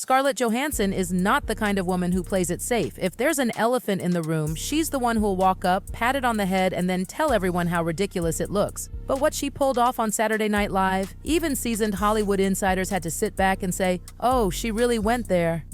Scarlett Johansson is not the kind of woman who plays it safe. If there's an elephant in the room, she's the one who'll walk up, pat it on the head, and then tell everyone how ridiculous it looks. But what she pulled off on Saturday Night Live, even seasoned Hollywood insiders had to sit back and say, "Oh, she really went there."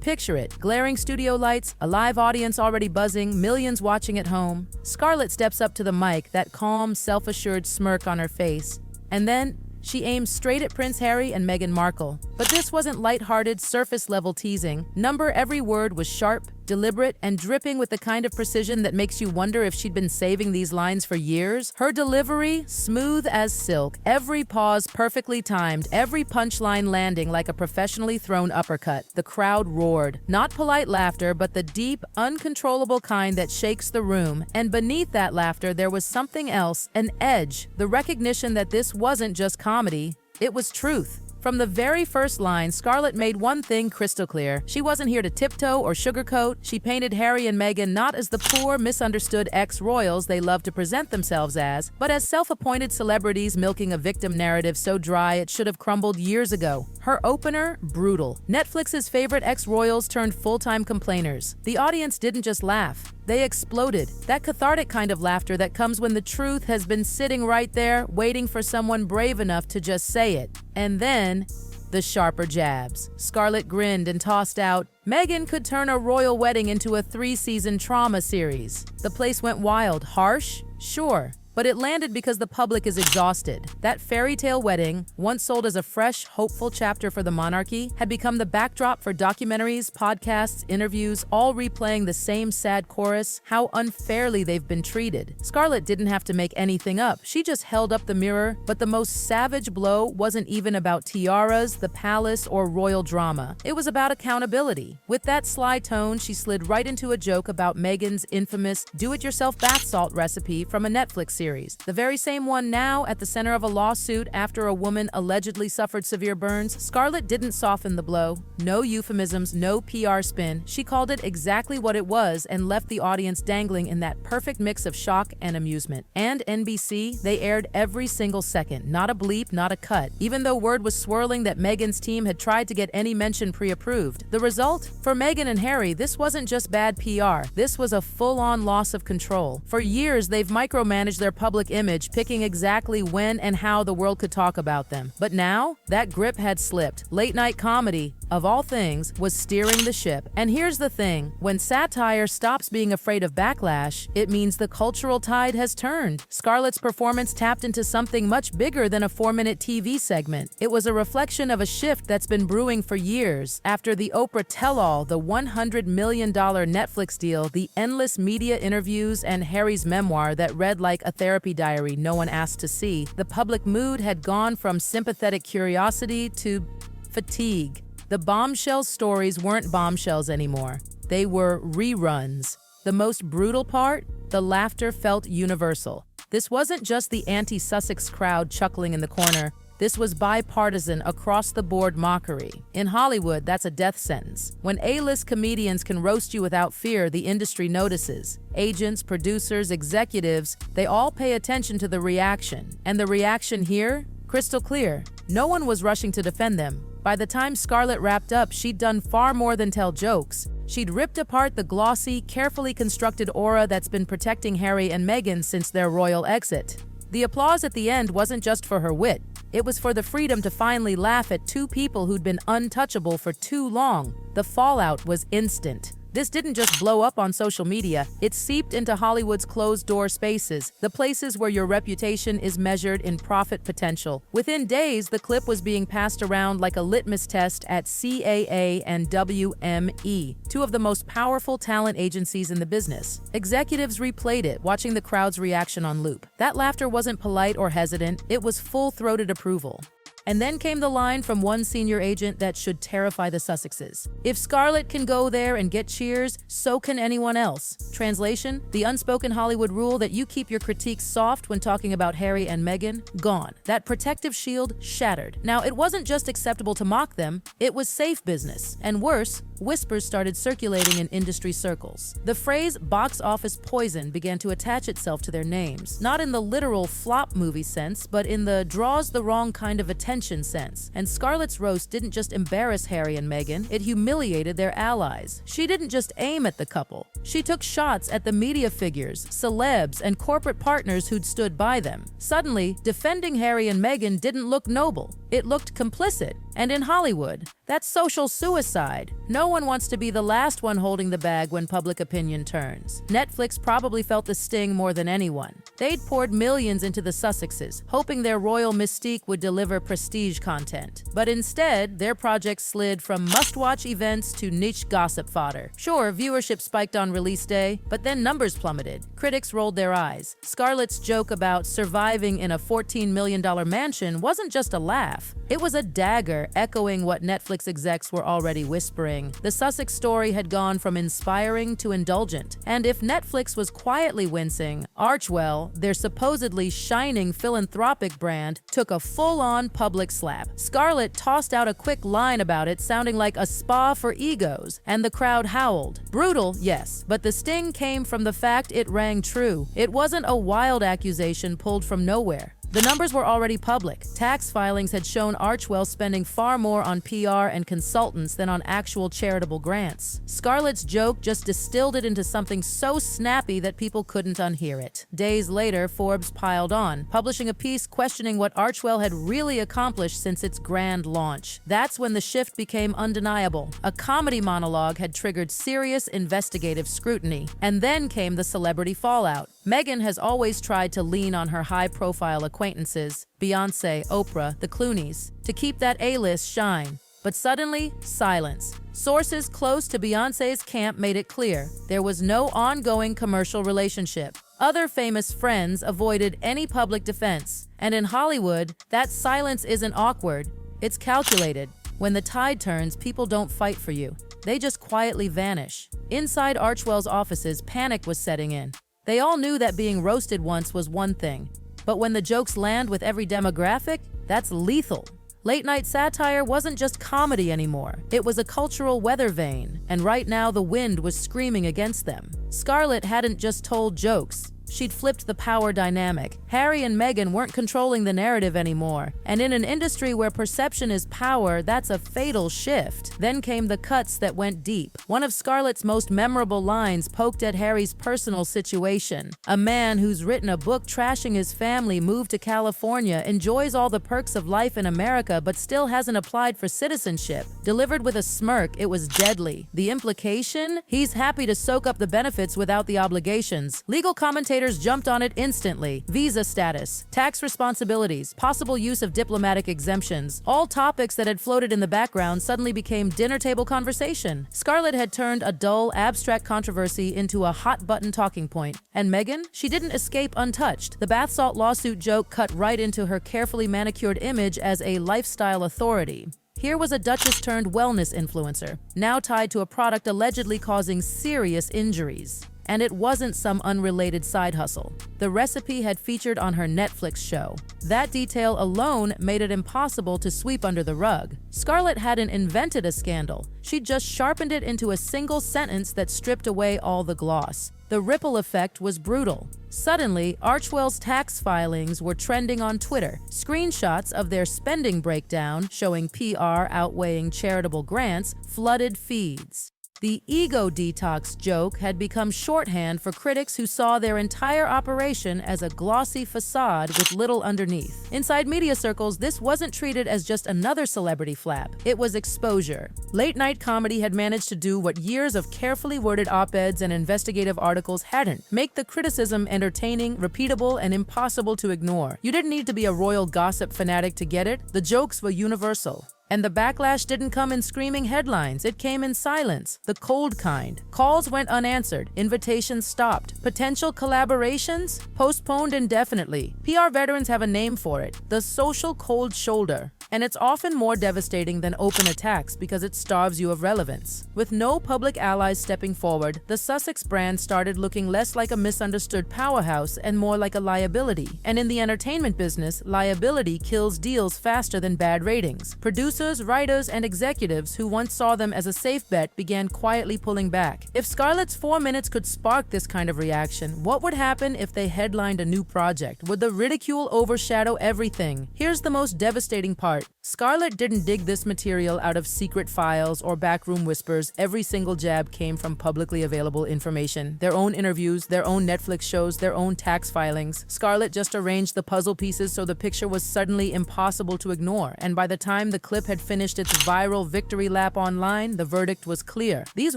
Picture it, glaring studio lights, a live audience already buzzing, millions watching at home. Scarlett steps up to the mic, that calm, self-assured smirk on her face. And then, she aims straight at Prince Harry and Meghan Markle. But this wasn't lighthearted, surface-level teasing. Every word was sharp, deliberate, and dripping with the kind of precision that makes you wonder if she'd been saving these lines for years. Her delivery, smooth as silk, every pause perfectly timed, every punchline landing like a professionally thrown uppercut. The crowd roared. Not polite laughter, but the deep, uncontrollable kind that shakes the room. And beneath that laughter, there was something else, an edge, the recognition that this wasn't just comedy, it was truth. From the very first line, Scarlett made one thing crystal clear. She wasn't here to tiptoe or sugarcoat. She painted Harry and Meghan not as the poor, misunderstood ex-royals they love to present themselves as, but as self-appointed celebrities milking a victim narrative so dry it should have crumbled years ago. Her opener, brutal. Netflix's favorite ex-royals turned full-time complainers. The audience didn't just laugh. They exploded. That cathartic kind of laughter that comes when the truth has been sitting right there, waiting for someone brave enough to just say it. And then, the sharper jabs. Scarlett grinned and tossed out, "Meghan could turn a royal wedding into a 3-season trauma series." The place went wild. Harsh? Sure. But it landed because the public is exhausted. That fairy tale wedding, once sold as a fresh, hopeful chapter for the monarchy, had become the backdrop for documentaries, podcasts, interviews, all replaying the same sad chorus, how unfairly they've been treated. Scarlett didn't have to make anything up. She just held up the mirror, but the most savage blow wasn't even about tiaras, the palace, or royal drama. It was about accountability. With that sly tone, she slid right into a joke about Meghan's infamous do-it-yourself bath salt recipe from a Netflix series. The very same one now at the center of a lawsuit after a woman allegedly suffered severe burns. Scarlett didn't soften the blow. No euphemisms, no PR spin. She called it exactly what it was and left the audience dangling in that perfect mix of shock and amusement. And NBC, they aired every single second. Not a bleep, not a cut. Even though word was swirling that Meghan's team had tried to get any mention pre-approved. The result? For Meghan and Harry, this wasn't just bad PR. This was a full-on loss of control. For years, they've micromanaged their public image, picking exactly when and how the world could talk about them. But now, that grip had slipped. Late-night comedy, of all things, was steering the ship. And here's the thing, when satire stops being afraid of backlash, it means the cultural tide has turned. Scarlett's performance tapped into something much bigger than a 4-minute TV segment. It was a reflection of a shift that's been brewing for years. After the Oprah tell-all, the $100 million Netflix deal, the endless media interviews, and Harry's memoir that read like a therapy diary no one asked to see, the public mood had gone from sympathetic curiosity to fatigue. The bombshell stories weren't bombshells anymore. They were reruns. The most brutal part? The laughter felt universal. This wasn't just the anti-Sussex crowd chuckling in the corner. This was bipartisan, across-the-board mockery. In Hollywood, that's a death sentence. When A-list comedians can roast you without fear, the industry notices. Agents, producers, executives, they all pay attention to the reaction. And the reaction here? Crystal clear. No one was rushing to defend them. By the time Scarlett wrapped up, she'd done far more than tell jokes. She'd ripped apart the glossy, carefully constructed aura that's been protecting Harry and Meghan since their royal exit. The applause at the end wasn't just for her wit. It was for the freedom to finally laugh at two people who'd been untouchable for too long. The fallout was instant. This didn't just blow up on social media, it seeped into Hollywood's closed-door spaces, the places where your reputation is measured in profit potential. Within days, the clip was being passed around like a litmus test at CAA and WME, two of the most powerful talent agencies in the business. Executives replayed it, watching the crowd's reaction on loop. That laughter wasn't polite or hesitant, it was full-throated approval. And then came the line from one senior agent that should terrify the Sussexes. If Scarlett can go there and get cheers, so can anyone else. Translation, the unspoken Hollywood rule that you keep your critiques soft when talking about Harry and Meghan, gone. That protective shield shattered. Now, it wasn't just acceptable to mock them, it was safe business. And worse, whispers started circulating in industry circles. The phrase box office poison began to attach itself to their names, not in the literal flop movie sense, but in the draws the wrong kind of attention attention sense. And Scarlett's roast didn't just embarrass Harry and Meghan, it humiliated their allies. She didn't just aim at the couple. She took shots at the media figures, celebs, and corporate partners who'd stood by them. Suddenly, defending Harry and Meghan didn't look noble. It looked complicit. And in Hollywood, that's social suicide. No one wants to be the last one holding the bag when public opinion turns. Netflix probably felt the sting more than anyone. They'd poured millions into the Sussexes, hoping their royal mystique would deliver prestige content. But instead, their project slid from must-watch events to niche gossip fodder. Sure, viewership spiked on release day, but then numbers plummeted. Critics rolled their eyes. Scarlett's joke about surviving in a $14 million mansion wasn't just a laugh. It was a dagger, echoing what Netflix execs were already whispering. The Sussex story had gone from inspiring to indulgent. And if Netflix was quietly wincing, Archewell, their supposedly shining philanthropic brand, took a full-on public slap. Scarlett tossed out a quick line about it, sounding like a spa for egos, and the crowd howled. Brutal, yes, but the sting came from the fact it rang true. It wasn't a wild accusation pulled from nowhere. The numbers were already public. Tax filings had shown Archewell spending far more on PR and consultants than on actual charitable grants. Scarlett's joke just distilled it into something so snappy that people couldn't unhear it. Days later, Forbes piled on, publishing a piece questioning what Archewell had really accomplished since its grand launch. That's when the shift became undeniable. A comedy monologue had triggered serious investigative scrutiny. And then came the celebrity fallout. Meghan has always tried to lean on her high-profile acquaintances, Beyoncé, Oprah, the Clooneys, to keep that A-list shine. But suddenly, silence. Sources close to Beyoncé's camp made it clear there was no ongoing commercial relationship. Other famous friends avoided any public defense. And in Hollywood, that silence isn't awkward, it's calculated. When the tide turns, people don't fight for you. They just quietly vanish. Inside Archewell's offices, panic was setting in. They all knew that being roasted once was one thing, but when the jokes land with every demographic, that's lethal. Late-night satire wasn't just comedy anymore. It was a cultural weather vane, and right now the wind was screaming against them. Scarlett hadn't just told jokes. She'd flipped the power dynamic. Harry and Meghan weren't controlling the narrative anymore. And in an industry where perception is power, that's a fatal shift. Then came the cuts that went deep. One of Scarlett's most memorable lines poked at Harry's personal situation. A man who's written a book trashing his family, moved to California, enjoys all the perks of life in America, but still hasn't applied for citizenship. Delivered with a smirk, it was deadly. The implication? He's happy to soak up the benefits without the obligations. Legal commentators jumped on it instantly. Visa status, tax responsibilities, possible use of diplomatic exemptions, all topics that had floated in the background suddenly became dinner table conversation. Scarlett had turned a dull, abstract controversy into a hot-button talking point. And Meghan? She didn't escape untouched. The bath salt lawsuit joke cut right into her carefully manicured image as a lifestyle authority. Here was a Duchess-turned-wellness influencer, now tied to a product allegedly causing serious injuries. And it wasn't some unrelated side hustle. The recipe had featured on her Netflix show. That detail alone made it impossible to sweep under the rug. Scarlett hadn't invented a scandal. She'd just sharpened it into a single sentence that stripped away all the gloss. The ripple effect was brutal. Suddenly, Archewell's tax filings were trending on Twitter. Screenshots of their spending breakdown, showing PR outweighing charitable grants, flooded feeds. The ego detox joke had become shorthand for critics who saw their entire operation as a glossy facade with little underneath. Inside media circles, this wasn't treated as just another celebrity flap. It was exposure. Late-night comedy had managed to do what years of carefully worded op-eds and investigative articles hadn't: make the criticism entertaining, repeatable, and impossible to ignore. You didn't need to be a royal gossip fanatic to get it. The jokes were universal. And the backlash didn't come in screaming headlines, it came in silence, the cold kind. Calls went unanswered, invitations stopped, potential collaborations postponed indefinitely. PR veterans have a name for it, the social cold shoulder. And it's often more devastating than open attacks because it starves you of relevance. With no public allies stepping forward, the Sussex brand started looking less like a misunderstood powerhouse and more like a liability. And in the entertainment business, liability kills deals faster than bad ratings. Producers, writers, and executives who once saw them as a safe bet began quietly pulling back. If Scarlett's 4 minutes could spark this kind of reaction, what would happen if they headlined a new project? Would the ridicule overshadow everything? Here's the most devastating part. start. Scarlett didn't dig this material out of secret files or backroom whispers. Every single jab came from publicly available information. Their own interviews, their own Netflix shows, their own tax filings. Scarlett just arranged the puzzle pieces so the picture was suddenly impossible to ignore, and by the time the clip had finished its viral victory lap online, the verdict was clear. These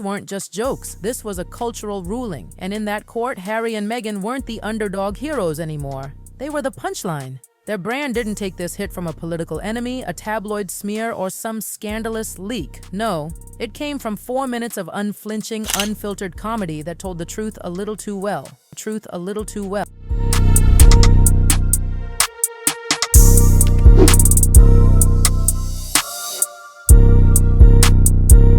weren't just jokes. This was a cultural ruling, and in that court, Harry and Meghan weren't the underdog heroes anymore. They were the punchline. Their brand didn't take this hit from a political enemy, a tabloid smear, or some scandalous leak. No, it came from 4 minutes of unflinching, unfiltered comedy that told the truth a little too well.